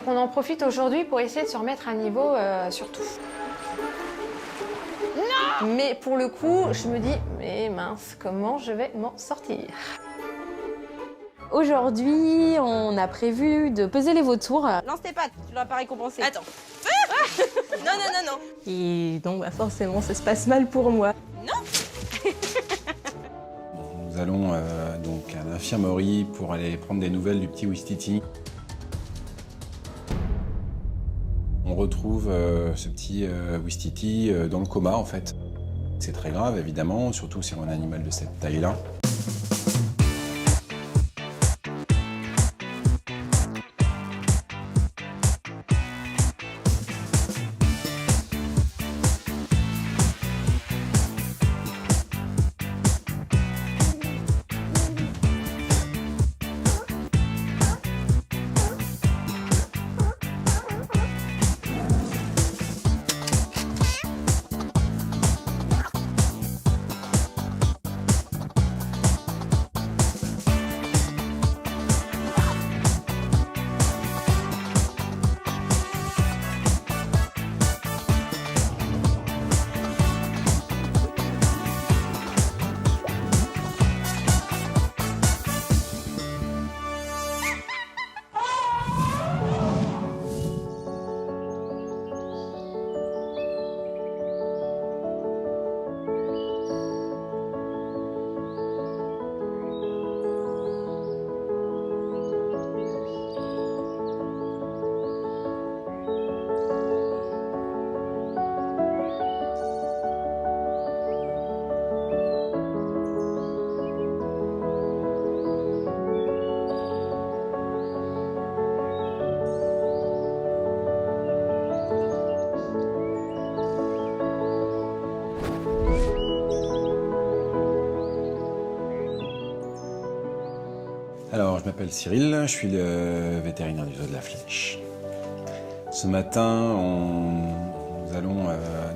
on en profite aujourd'hui pour essayer de se remettre à niveau sur tout. Non! Mais pour le coup, je me dis, mais mince, comment je vais m'en sortir? Aujourd'hui, on a prévu de peser les vautours. Lance tes pattes, tu l'auras pas récompensé. Attends. Ah non, non, non, non. Et donc forcément, ça se passe mal pour moi. Nous allons donc à l'infirmerie pour aller prendre des nouvelles du petit Ouistiti. On retrouve ce petit Ouistiti dans le coma en fait. C'est très grave évidemment, surtout sur un animal de cette taille-là. Alors, je m'appelle Cyril, je suis le vétérinaire du zoo de la Flèche. Ce matin, nous allons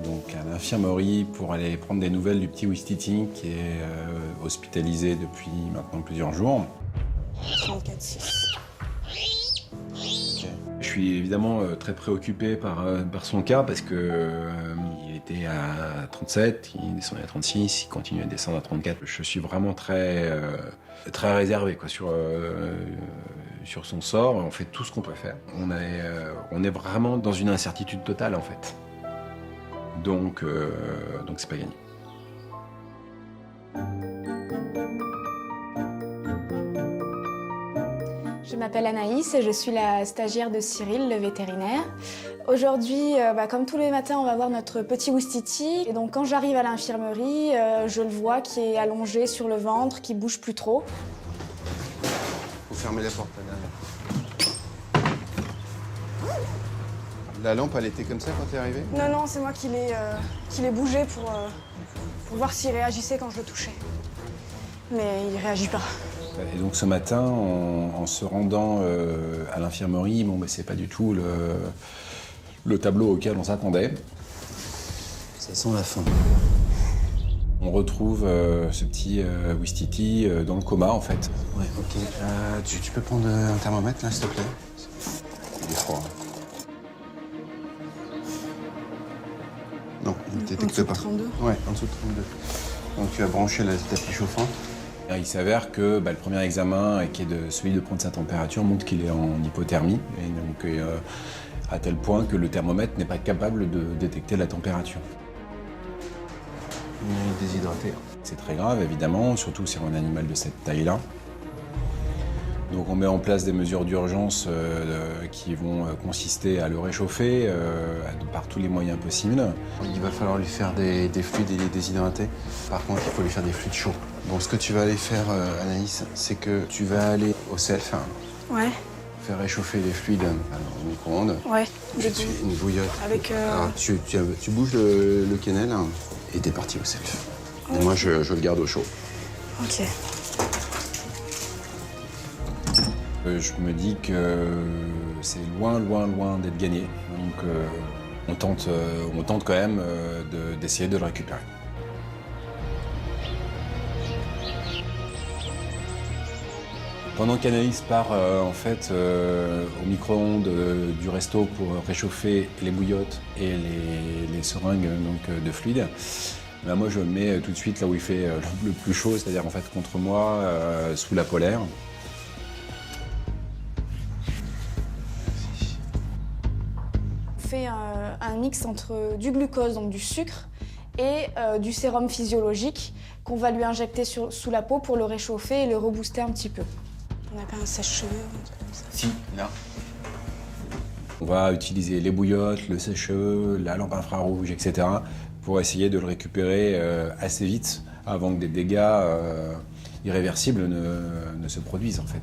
donc à l'infirmerie pour aller prendre des nouvelles du petit Ouistiti qui est hospitalisé depuis maintenant plusieurs jours. 34,6. Okay. Je suis évidemment très préoccupé par son cas parce que il était à 37, il descendait à 36, il continue à descendre à 34. Je suis vraiment très réservé quoi, sur son sort. On fait tout ce qu'on peut faire. On est vraiment dans une incertitude totale en fait. Donc c'est pas gagné. Je m'appelle Anaïs et je suis la stagiaire de Cyril, le vétérinaire. Aujourd'hui, comme tous les matins, on va voir notre petit Ouistiti. Et donc quand j'arrive à l'infirmerie, je le vois qui est allongé sur le ventre, qui bouge plus trop. Faut fermer la porte là derrière. La lampe, elle était comme ça quand t'es arrivé? Non, non, c'est moi qui l'ai bougé pour voir s'il réagissait quand je le touchais. Mais il réagit pas. Et donc ce matin, en se rendant à l'infirmerie, c'est pas du tout le tableau auquel on s'attendait. Ça sent la fin. On retrouve ce petit Ouistiti dans le coma en fait. Ouais, ok. Tu peux prendre un thermomètre là, s'il te plaît? Il est froid. Non, il ne détecte pas. 32. Ouais, en dessous de 32. Donc tu as branché la tapis chauffante. Il s'avère que le premier examen, qui est celui de prendre sa température, montre qu'il est en hypothermie. Et donc, à tel point que le thermomètre n'est pas capable de détecter la température. Il est déshydraté. C'est très grave, évidemment, surtout sur un animal de cette taille-là. Donc on met en place des mesures d'urgence qui vont consister à le réchauffer par tous les moyens possibles. Il va falloir lui faire des fluides et les déshydrater. Par contre, il faut lui faire des fluides chauds. Bon, ce que tu vas aller faire, Anaïs, c'est que tu vas aller au self, Ouais, faire réchauffer les fluides au micro-ondes. ouais. Je te fais une bouillotte. Avec Alors, tu bouges le quenelle et t'es parti au self. Et moi, je le garde au chaud. Ok. Je me dis que c'est loin, loin, loin d'être gagné. Donc on tente quand même d'essayer de le récupérer. Pendant qu'Anaïs part en fait au micro-ondes du resto pour réchauffer les bouillottes et les seringues donc, de fluide, ben moi je me mets tout de suite là où il fait le plus chaud, c'est-à-dire en fait contre moi, sous la polaire. On fait un mix entre du glucose, donc du sucre, et du sérum physiologique qu'on va lui injecter sous la peau pour le réchauffer et le rebooster un petit peu. On n'a pas un sèche-cheveux, un truc comme ça. Si, là. On va utiliser les bouillottes, le sèche-cheveux, la lampe infrarouge, etc. pour essayer de le récupérer assez vite avant que des dégâts irréversibles ne se produisent en fait.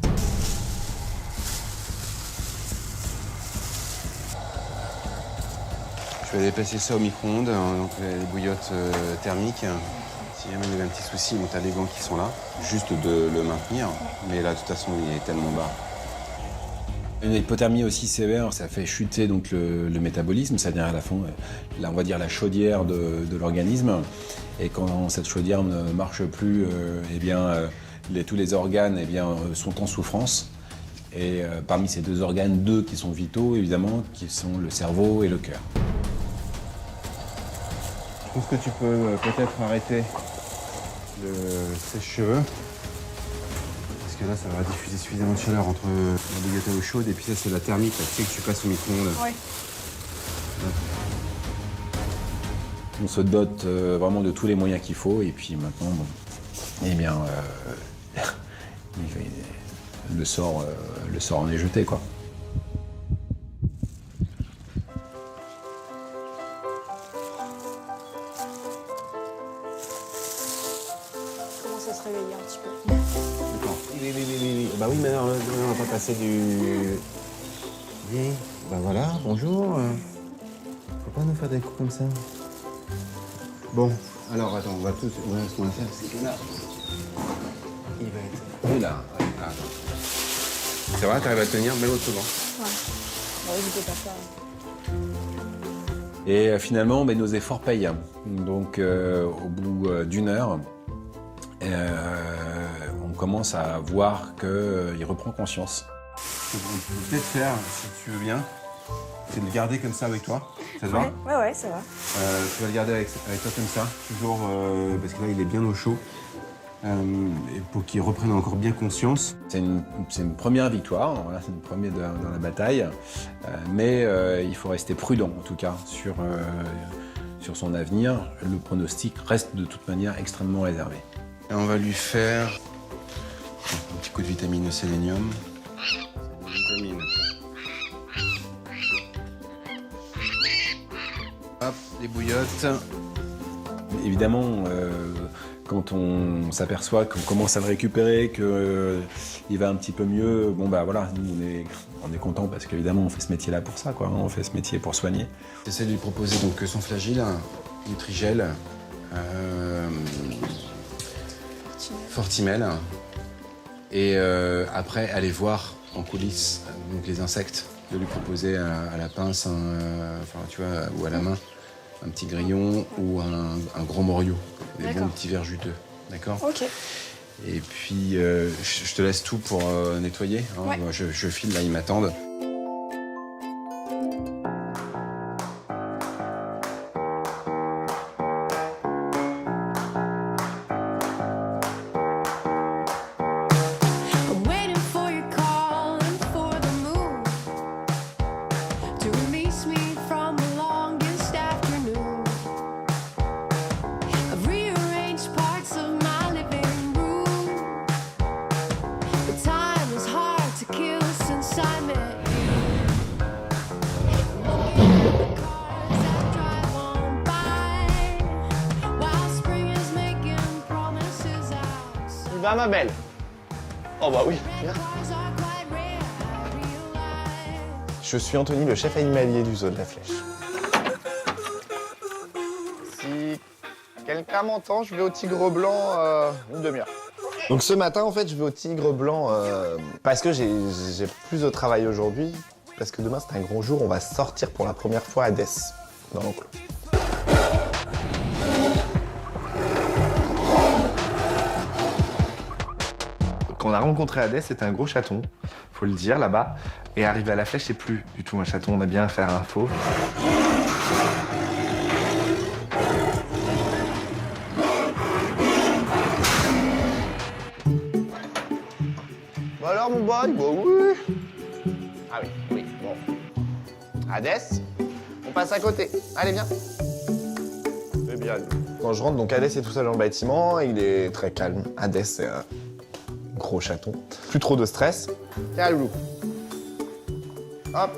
Je vais aller passer ça au micro-ondes, donc les bouillottes thermiques. Si jamais il y avait un petit souci, bon, t'as les gants qui sont là, juste de le maintenir. Mais là, de toute façon, il est tellement bas. Une hypothermie aussi sévère, ça fait chuter donc le métabolisme, c'est-à-dire à la fin, là, on va dire la chaudière de l'organisme. Et quand cette chaudière ne marche plus, eh bien, tous les organes eh bien, sont en souffrance. Et parmi ces deux organes, deux qui sont vitaux, évidemment, qui sont le cerveau et le cœur. Je pense que tu peux peut-être arrêter le sèche-cheveux. Parce que là, ça va diffuser suffisamment de chaleur entre la bouillotte à eau chaude et puis ça, c'est la thermique, là, tu sais que tu passes au micro-ondes. Ouais. On se dote vraiment de tous les moyens qu'il faut et puis maintenant, bon, eh bien, le sort en est jeté, quoi. Commence à se réveiller un petit peu. D'accord. Oui. Bah oui, mais non, on va pas passer du... Oui, bah voilà, bonjour. Faut pas nous faire des coups comme ça. Bon, alors attends, on va tous... Ouais, ce qu'on va faire, c'est que là... Il va être... Oui, là. Ouais, là. C'est vrai, t'arrives à tenir, mets l'autre devant. Ouais. Bah oui, je peux pas faire. Et finalement, nos efforts payent. Donc, au bout d'une heure, on commence à voir qu'il reprend conscience. Ce qu'on peut peut-être faire, si tu veux bien, c'est de le garder comme ça avec toi. Ça te va? Ouais, ça va. Tu vas le garder avec toi comme ça, toujours, parce que là, il est bien au chaud. Et pour qu'il reprenne encore bien conscience. C'est une première victoire, voilà, c'est une première dans la bataille, mais il faut rester prudent en tout cas sur son avenir. Le pronostic reste de toute manière extrêmement réservé. Et on va lui faire un petit coup de vitamine sélénium. Vitamine. Hop, les bouillottes. Évidemment, quand on s'aperçoit qu'on commence à le récupérer, qu'il va un petit peu mieux, bon bah voilà, nous on est content parce qu'évidemment on fait ce métier-là pour ça, quoi. On fait ce métier pour soigner. J'essaie de lui proposer donc son Flagyl, Nutrigel, Fortimel, et après aller voir en coulisses donc les insectes, de lui proposer à la pince, enfin tu vois, ou à la main, un petit grillon ou un gros morio, des bons petits vers juteux, d'accord? Ok. Et puis je te laisse tout pour nettoyer, hein. Ouais. Moi, je file, là ils m'attendent. I'm waiting for your call and for the moon to release me from the longest afternoon. I've rearranged parts of my living room. The time is hard to kill since I met you. Looking at the cars that drive on by while spring is making promises out. Il va, ma belle? Oh bah oui, bien. Cars are quite rare, I realize. Je suis Anthony, le chef animalier du zoo de la Flèche. Si quelqu'un m'entend, je vais au Tigre Blanc une demi-heure. Donc ce matin, en fait, je vais au Tigre Blanc parce que j'ai plus de travail aujourd'hui. Parce que demain, c'est un grand jour, on va sortir pour la première fois à Dess, dans l'enclos. Quand on a rencontré Hadès, c'était un gros chaton, faut le dire, là-bas. Et arrivé à la flèche, c'est plus du tout un chaton, on a bien affaire à un fauve. Bon alors, mon boy? Bon, oui. Ah oui, oui, bon. Hadès, on passe à côté. Allez, viens. C'est bien. Quand je rentre, donc Hadès est tout seul dans le bâtiment, il est très calme. Hadès, c'est un gros chaton. Plus trop de stress. Tiens, loulou. Hop.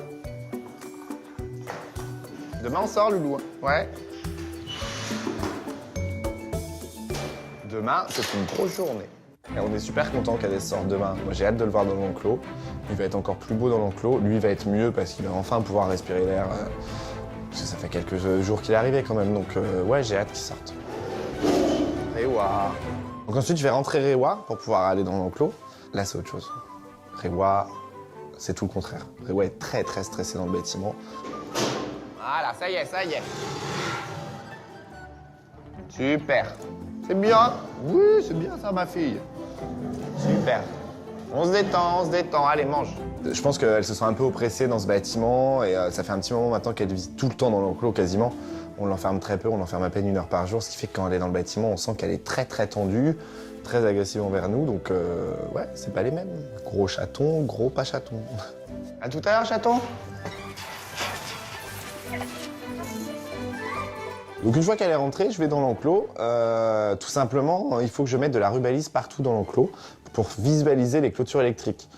Demain, on sort, loulou. Ouais. Demain, c'est une grosse journée. Et on est super content qu'Hadès sorte demain. Moi, j'ai hâte de le voir dans l'enclos. Il va être encore plus beau dans l'enclos. Lui, il va être mieux parce qu'il va enfin pouvoir respirer l'air. Parce que ça fait quelques jours qu'il est arrivé quand même. Donc, ouais, j'ai hâte qu'il sorte. Réwa. Donc ensuite, je vais rentrer Réwa pour pouvoir aller dans l'enclos. Là, c'est autre chose. Réwa, c'est tout le contraire. Réwa est très, très stressé dans le bâtiment. Voilà, ça y est, ça y est. Super. C'est bien. Oui, c'est bien ça, ma fille. Super. On se détend. Allez, mange. Je pense qu'elle se sent un peu oppressée dans ce bâtiment et ça fait un petit moment maintenant qu'elle vit tout le temps dans l'enclos quasiment. On l'enferme très peu, on l'enferme à peine 1 heure par jour, ce qui fait que quand elle est dans le bâtiment, on sent qu'elle est très très tendue, très agressive envers nous, donc ouais, c'est pas les mêmes. Gros chaton, gros pas chaton. À tout à l'heure, chaton. Donc une fois qu'elle est rentrée, je vais dans l'enclos. Tout simplement, il faut que je mette de la rubalise partout dans l'enclos pour visualiser les clôtures électriques.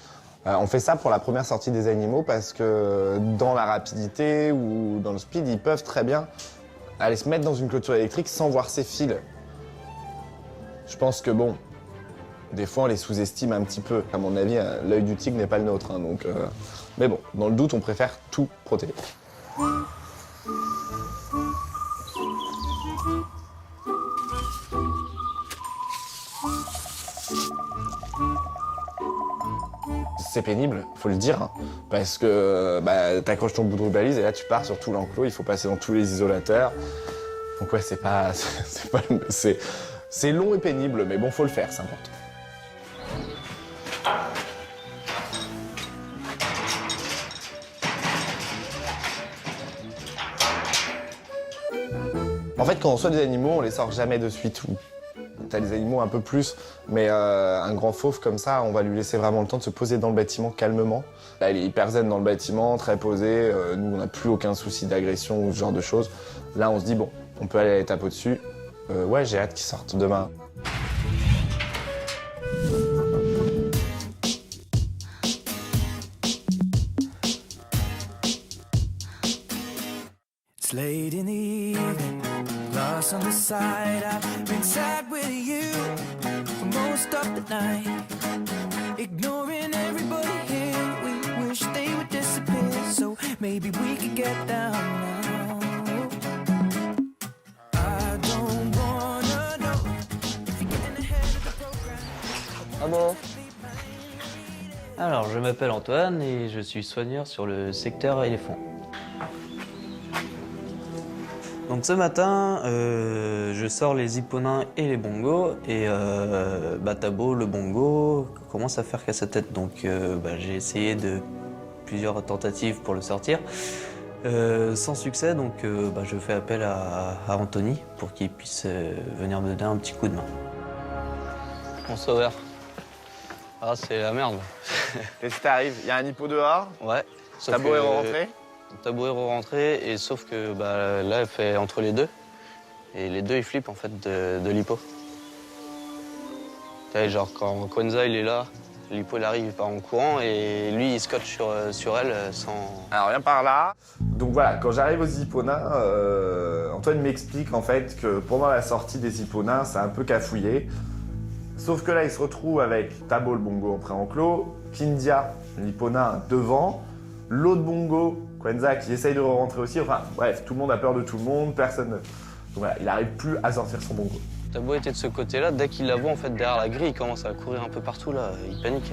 On fait ça pour la première sortie des animaux parce que dans la rapidité ou dans le speed, ils peuvent très bien aller se mettre dans une clôture électrique sans voir ses fils. Je pense que bon, des fois on les sous-estime un petit peu. À mon avis, l'œil du tigre n'est pas le nôtre, hein, donc. Mais bon, dans le doute, on préfère tout protéger. C'est pénible, faut le dire, hein, parce que t'accroches ton bout de rubalise et là tu pars sur tout l'enclos, il faut passer dans tous les isolateurs. Donc ouais, c'est long et pénible, mais bon, faut le faire, c'est important. En fait, quand on reçoit des animaux, on les sort jamais de suite. T'as les animaux un peu plus, mais un grand fauve comme ça, on va lui laisser vraiment le temps de se poser dans le bâtiment calmement. Là, il est hyper zen dans le bâtiment, très posé. Nous, on n'a plus aucun souci d'agression ou ce genre de choses. Là, on se dit, bon, on peut aller à l'étape au-dessus. Ouais, j'ai hâte qu'il sorte demain. It's late in the evening, lost on the side. I've been sad with you for most of the night, ignoring everybody here. We wish they would disappear, so maybe we could get down now. I don't wanna know if you're getting ahead of the program. Ah bon? Alors, je m'appelle Antoine et je suis soigneur sur le secteur éléphant. Donc ce matin, je sors les hipponins et les bongos et Tabo, le bongo, commence à faire casse sa tête. Donc j'ai essayé de plusieurs tentatives pour le sortir, sans succès. Donc je fais appel à Anthony pour qu'il puisse venir me donner un petit coup de main. Mon sauveur. Ah, c'est la merde. Qu'est-ce qui t'arrive? Il y a un hippo dehors? Ouais. Tabo est rentré? Tabo est rentré et sauf que là elle fait entre les deux et les deux ils flippent en fait de l'hippo. Genre quand Kwanza il est là, l'hippo il arrive, il part en courant et lui il scotche sur elle sans... Alors viens par là. Donc voilà, quand j'arrive aux hipponins, Antoine m'explique en fait que pendant la sortie des hipponins, c'est un peu cafouillé. Sauf que là, il se retrouve avec Tabo, le bongo en pré-enclos, Kindia, l'hipponin devant, l'autre bongo, Kwanza, qui essaye de rentrer aussi. Enfin bref, tout le monde a peur de tout le monde, personne... Donc voilà, il n'arrive plus à sortir son bongo. Tabo était de ce côté-là, dès qu'il la voit en fait derrière la grille, il commence à courir un peu partout là, il panique.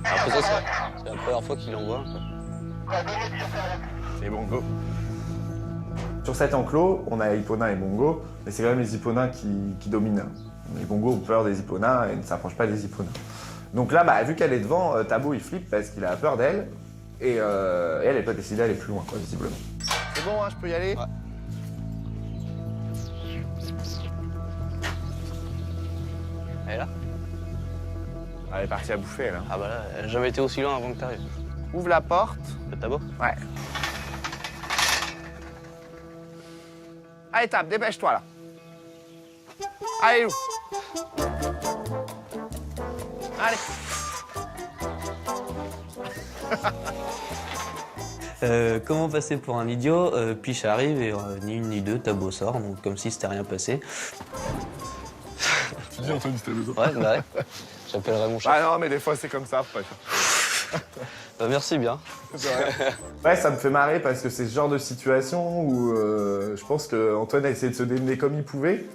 Après ça, c'est la première fois qu'il en voit un peu. Les bongos. Sur cet enclos, on a hipponins et bongos, mais c'est quand même les hipponins qui dominent. Les bongos ont peur des hipponins et ne s'approchent pas des hipponins. Donc là, bah, vu qu'elle est devant, Tabo il flippe parce qu'il a peur d'elle. Et elle n'est pas décidée d'aller plus loin, quoi, visiblement. C'est bon, hein, je peux y aller? Ouais. Elle est là? Elle est partie à bouffer, là. Ah bah là, elle a jamais été aussi loin avant que t'arrives. Ouvre la porte. Le Tabo? Ouais. Allez, Tab, dépêche-toi, là. Allez, où? Allez. Comment passer pour un idiot? Piche arrive et ni une ni deux, Tabo sort, donc comme si c'était rien passé. J'ai entendu c'était besoin. Ouais, bah ouais. J'appellerai mon chef. Ah non, mais des fois, c'est comme ça, frère. Bah merci bien. Ouais, ça me fait marrer parce que c'est ce genre de situation où je pense qu'Antoine a essayé de se démener comme il pouvait.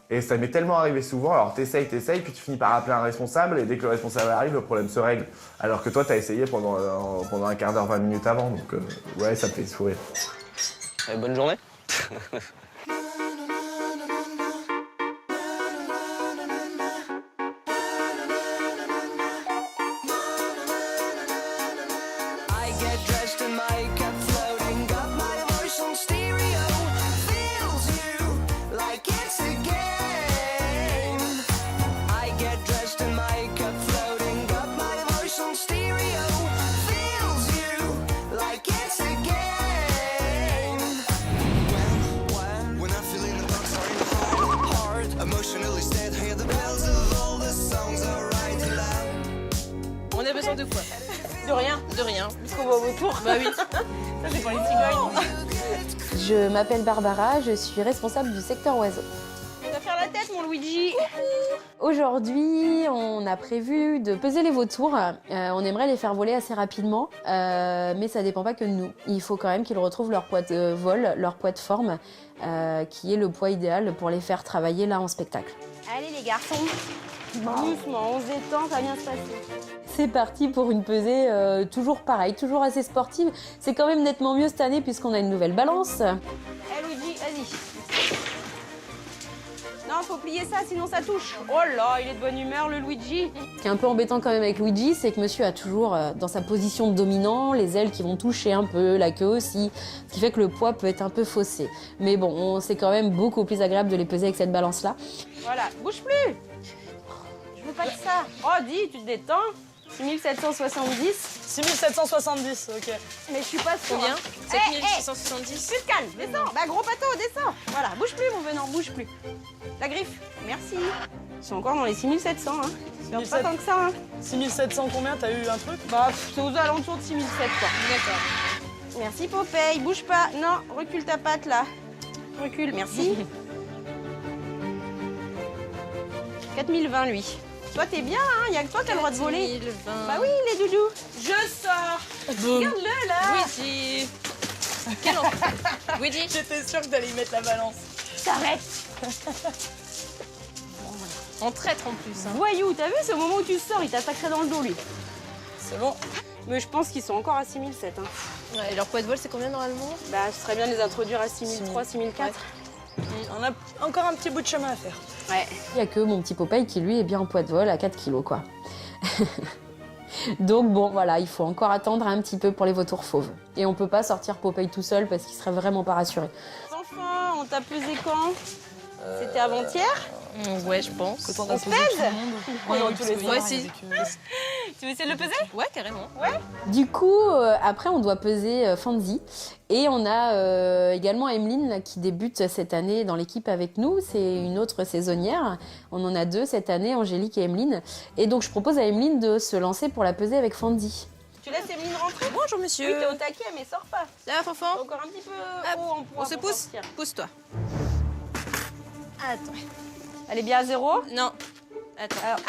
Et ça m'est tellement arrivé souvent. Alors t'essayes, puis tu finis par appeler un responsable et dès que le responsable arrive, le problème se règle. Alors que toi, t'as essayé pendant un quart d'heure, 20 minutes avant. Donc ouais, ça me fait sourire. Allez, bonne journée. On a besoin de quoi? De rien. De rien. Puisqu'on va au vautour. Bah oui. Ça, c'est pour les cigognes. Je m'appelle Barbara, je suis responsable du secteur oiseaux. Tu vas faire la tête, mon Luigi. Aujourd'hui, on a prévu de peser les vautours. On aimerait les faire voler assez rapidement, mais ça dépend pas que de nous. Il faut quand même qu'ils retrouvent leur poids de vol, leur poids de forme, qui est le poids idéal pour les faire travailler là en spectacle. Allez, les garçons. Doucement, on se détend, ça va bien se passer. C'est parti pour une pesée toujours pareille, toujours assez sportive. C'est quand même nettement mieux cette année puisqu'on a une nouvelle balance. Eh, Luigi, vas-y. Non, faut plier ça, sinon ça touche. Oh là, il est de bonne humeur, le Luigi. Ce qui est un peu embêtant quand même avec Luigi, c'est que monsieur a toujours dans sa position de dominant les ailes qui vont toucher un peu, la queue aussi, ce qui fait que le poids peut être un peu faussé. Mais bon, c'est quand même beaucoup plus agréable de les peser avec cette balance-là. Voilà, bouge plus. Je veux pas de ça. Oh, dis, tu te détends. 6770. 6770, ok. Mais je suis pas sûre. Combien? Hein. 7670. Tu te calmes, descends. Bah, gros bateau, descends. Voilà, bouge plus, mon venant, bouge plus. La griffe, merci. Ils sont encore dans les 6700, hein. C'est pas tant que ça, hein. 6700 combien? T'as eu un truc? Bah, c'est aux alentours de 6700, quoi. D'accord. Merci, Popeye. Bouge pas. Non, recule ta patte, là. Recule, merci. 4020, lui. Toi, t'es bien, hein. Y a que toi qui as le droit de voler. 4020. Bah oui, les doudous. Je sors. Regarde-le, là. Luigi. Quel enfant? Luigi. J'étais sûre que t'allais y mettre la balance. T'arrêtes. En traître en plus. Hein. Voyou, t'as vu, c'est au moment où tu sors, il t'attaquerait dans le dos, lui. C'est bon. Mais je pense qu'ils sont encore à 6007. Hein. Ouais, et leur poids de vol, c'est combien normalement? Bah, ce serait bien de les introduire à 6003, 6004. On a encore un petit bout de chemin à faire. Ouais. Il n'y a que mon petit Popeye qui, lui, est bien en poids de vol à 4 kilos, quoi. Donc bon, voilà, il faut encore attendre un petit peu pour les vautours fauves. Et on peut pas sortir Popeye tout seul parce qu'il serait vraiment pas rassuré. Enfants, on t'a pesé quand? C'était avant-hier? Ouais, je pense. On se pèse? Ouais, tous les Ouais, ans, si. Tu veux essayer de le peser? Ouais, carrément. Ouais. Du coup, après, on doit peser Fanzi. Et on a également Emeline là, qui débute cette année dans l'équipe avec nous. C'est une autre saisonnière. On en a deux cette année, Angélique et Emeline. Et donc, je propose à Emeline de se lancer pour la peser avec Fanzi. Tu laisses Emeline rentrer? Bonjour, monsieur. Oui, t'es au taquet, mais sors pas. Ça va, Fanfan? T'es encore un petit peu Hop, haut, on se pourra pousse? sortir. Pousse-toi. Attends. Elle est bien à 0? Non. Attends. Alors...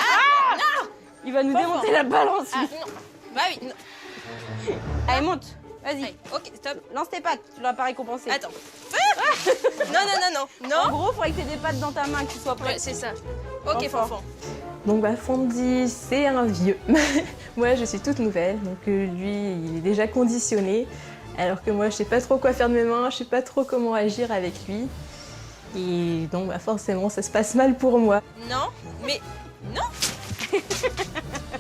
Non! Il va nous démonter la balance. Ah, non. Bah oui. Non. Allez, monte. Vas-y. Allez, ok, stop. Lance tes pattes, tu l'auras pas récompensé. Attends. Non. En gros, faudrait que tu aies des pattes dans ta main, que tu sois prête. Ouais, c'est ça. Ok, Fanfan. Donc Fanzi, c'est un vieux. Moi, je suis toute nouvelle, donc lui, il est déjà conditionné. Alors que moi, je sais pas trop quoi faire de mes mains, je sais pas trop comment agir avec lui. Et donc forcément, ça se passe mal pour moi. Non, mais... Non.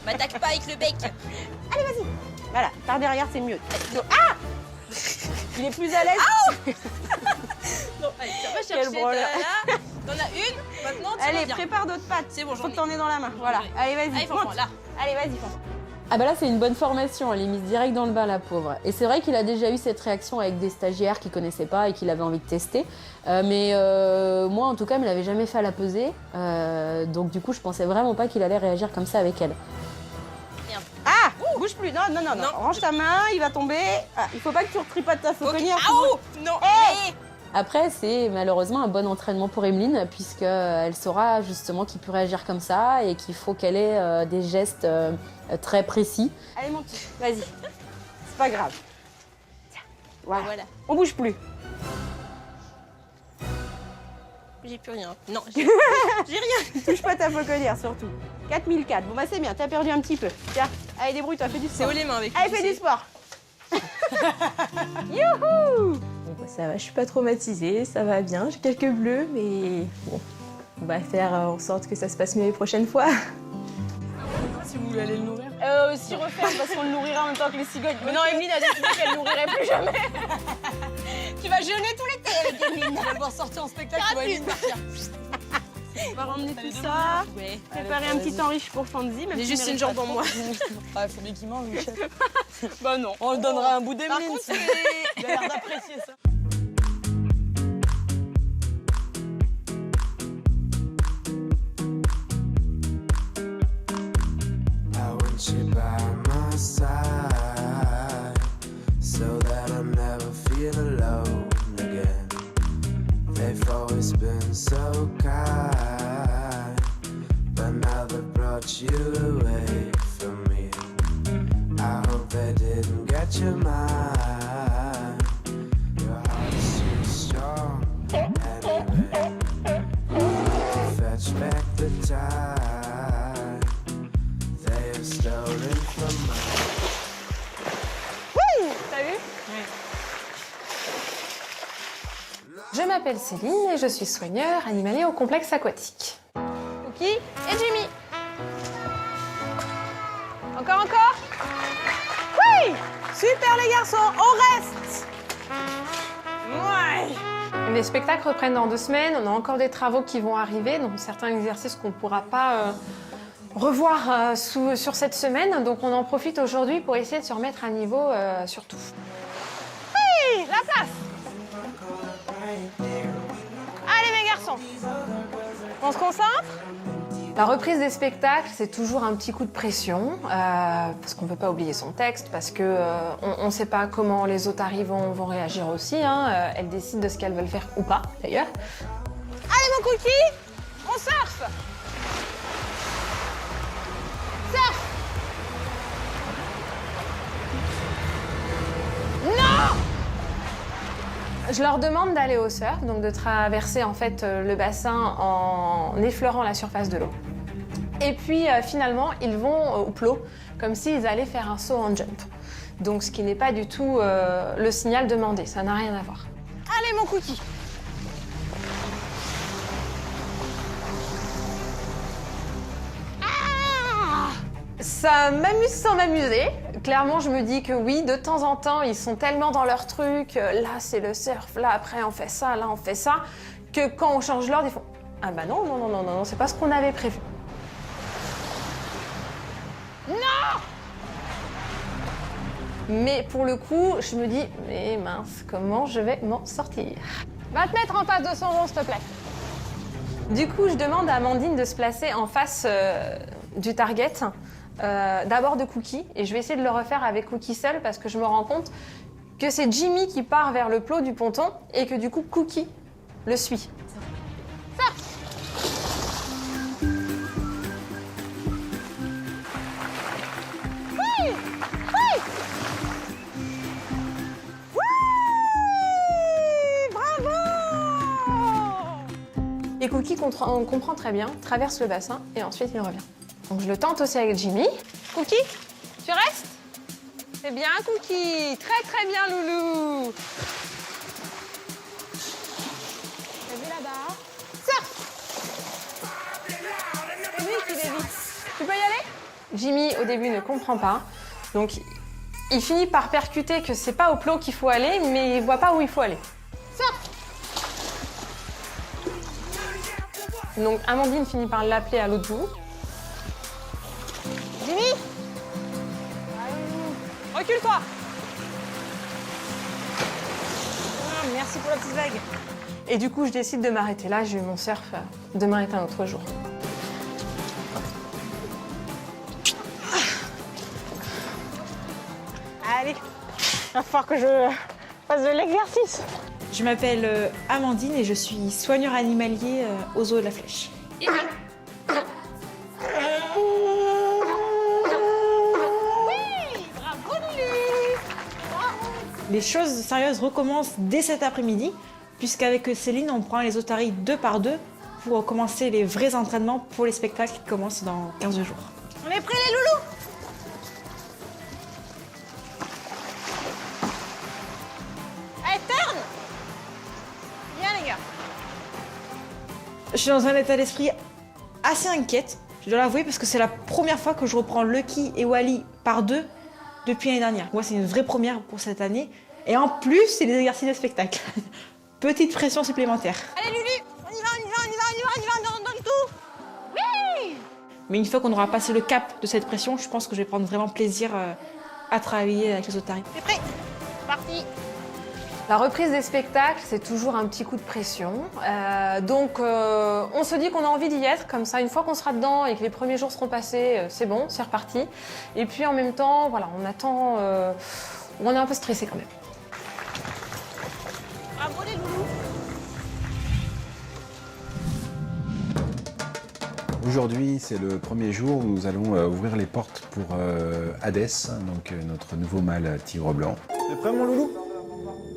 M'attaque pas avec le bec. Allez, vas-y. Voilà, par derrière, c'est mieux. Ah il est plus à l'aise. Non, allez, tu vas pas Quel chercher branleur. là. T'en as une, maintenant tu Allez, reviens. prépare d'autres pattes. C'est bon, Faut que t'en aies dans la main. Voilà. Allez, vas-y. Allez, Fanfan, monte. là. Allez, vas-y, Fanfan. Ah bah là c'est une bonne formation, elle est mise direct dans le bain la pauvre. Et c'est vrai qu'il a déjà eu cette réaction avec des stagiaires qu'il connaissait pas et qu'il avait envie de tester. Mais moi en tout cas il me l'avait jamais fait à la pesée. Donc du coup je pensais vraiment pas qu'il allait réagir comme ça avec elle. Ah bouge plus. Non, non, non, non. Range ta main, il va tomber. Ah, il faut pas que tu retripotes ta fauconnière. Ah oh non. Hey Après c'est malheureusement un bon entraînement pour Emeline puisqu'elle saura justement qu'il peut réagir comme ça et qu'il faut qu'elle ait des gestes très précis. Allez mon petit, vas-y. C'est pas grave. Tiens, voilà. On bouge plus. J'ai plus rien. Non, j'ai rien. Touche pas ta fauconnière surtout. 4004. Bon bah c'est bien, t'as perdu un petit peu. Tiens, allez débrouille-toi, fais du sport. C'est haut les mains avec lui. Allez, fais tu du sais. sport. Youhou! Bon, bah, ça va, je suis pas traumatisée, ça va bien. J'ai quelques bleus, mais bon, on va faire en sorte que ça se passe mieux les prochaines fois. Si vous voulez aller le nourrir. Aussi refaire parce qu'on le nourrira en même temps que les cigognes. Mais non, Emeline a décidé qu'elle nourrirait plus jamais. Tu vas jeûner tout l'été avec Emeline. On va le voir sortir en spectacle, tu vas aller partir. On va ramener tout ça. Ouais. Préparer un petit temps riche pour Fanzi. J'ai juste une jambe en moi. Ah, il faut bien qu'il mange, le chef. Bah non. On lui donnera un bout Par d'Emeline. contre, si- Il a l'air d'apprécier ça. I want you by my side so that I never feel alone again. They've always been so kind, but now they've brought you away from me. I hope they didn't get your mind. Your heart is too strong anyway. You can fetch back the time they have stolen from us. T'as vu? Je m'appelle Céline et je suis soigneur animalier au complexe aquatique. Cookie et Jimmy. Encore, encore. Oui. Super les garçons, on reste. Ouais. Les spectacles reprennent dans 2 semaines, on a encore des travaux qui vont arriver, donc certains exercices qu'on ne pourra pas revoir sur cette semaine, donc on en profite aujourd'hui pour essayer de se remettre à niveau sur tout. Oui, la place. Allez mes garçons. On se concentre? La reprise des spectacles, c'est toujours un petit coup de pression, parce qu'on ne peut pas oublier son texte, parce qu'on ne sait pas comment les autres arrivants vont réagir aussi. Elles décident de ce qu'elles veulent faire ou pas, d'ailleurs. Allez mon cookie, on surfe. Surf. Non. Je leur demande d'aller au surf, donc de traverser en fait le bassin en effleurant la surface de l'eau. Et puis finalement, ils vont au plot, comme s'ils allaient faire un saut en jump. Donc ce qui n'est pas du tout le signal demandé, ça n'a rien à voir. Allez mon cookie. Ça m'amuse sans m'amuser. Clairement, je me dis que oui, de temps en temps, ils sont tellement dans leur truc. Là, c'est le surf, là, après, on fait ça, là, on fait ça, que quand on change l'ordre, ils font « Ah bah non, non, non, non, non, c'est pas ce qu'on avait prévu. » Non. Mais pour le coup, je me dis « Mais mince, comment je vais m'en sortir ?» Va te mettre en face de son rond, s'il te plaît. Du coup, je demande à Amandine de se placer en face du target, d'abord de Cookie, et je vais essayer de le refaire avec Cookie seul parce que je me rends compte que c'est Jimmy qui part vers le plot du ponton et que du coup Cookie le suit. Oui. Oui. Oui. Bravo. Et Cookie comprend très bien, traverse le bassin et ensuite il revient. Donc je le tente aussi avec Jimmy. Cookie, tu restes? C'est bien, Cookie. Très, très bien, Loulou. T'as vu là-bas? Surf. C'est lui qui dévie. Tu peux y aller? Jimmy, au début, ne comprend pas. Donc, il finit par percuter que c'est pas au plot qu'il faut aller, mais il voit pas où il faut aller. Donc, Amandine finit par l'appeler à l'autre bout. Jimmy, recule-toi. Ah, merci pour la petite vague. Et du coup, je décide de m'arrêter là. J'ai eu mon surf. Demain est un autre jour. Allez, il va falloir que je fasse de l'exercice. Je m'appelle Amandine et je suis soigneur animalier au zoo de la Flèche. Les choses sérieuses recommencent dès cet après-midi, puisqu'avec Céline, on prend les otaries 2 par 2 pour commencer les vrais entraînements pour les spectacles qui commencent dans 15 jours. On est prêts les loulous? Allez, turn! Viens les gars. Je suis dans un état d'esprit assez inquiète, je dois l'avouer, parce que c'est la première fois que je reprends Lucky et Wally par 2 depuis l'année dernière. Moi, c'est une vraie première pour cette année. Et en plus, c'est des exercices de spectacle. Petite pression supplémentaire. Allez Lulu, on y va dans le tout. Oui! Mais une fois qu'on aura passé le cap de cette pression, je pense que je vais prendre vraiment plaisir à travailler avec les otaries. T'es prêt? Parti. La reprise des spectacles, c'est toujours un petit coup de pression. Donc, on se dit qu'on a envie d'y être, comme ça, une fois qu'on sera dedans et que les premiers jours seront passés, c'est bon, c'est reparti. Et puis, en même temps, voilà, on attend... on est un peu stressé quand même. Bravo les loulous. Aujourd'hui, c'est le premier jour où nous allons ouvrir les portes pour Hadès, donc notre nouveau mâle tigre blanc. T'es prêt mon loulou?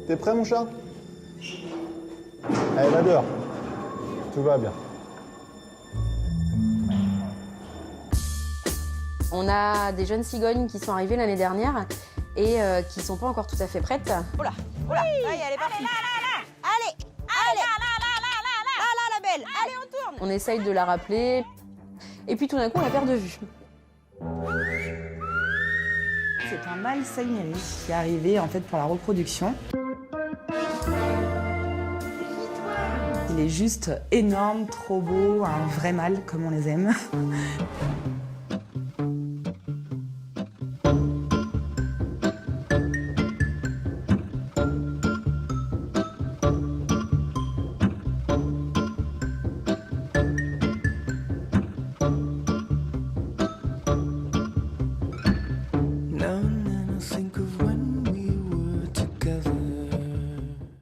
T'es prêt mon chat? Allez, va dehors. Tout va bien. On a des jeunes cigognes qui sont arrivées l'année dernière et qui sont pas encore tout à fait prêtes. Oula, oula, oui, elle est partie. Allez, allez, là, la belle. Allez, on tourne. On essaye de la rappeler et puis tout d'un coup on la perd de vue. C'est un mâle saignéré qui est arrivé en fait pour la reproduction. Il est juste énorme, trop beau, un vrai mâle comme on les aime. Now and then I think of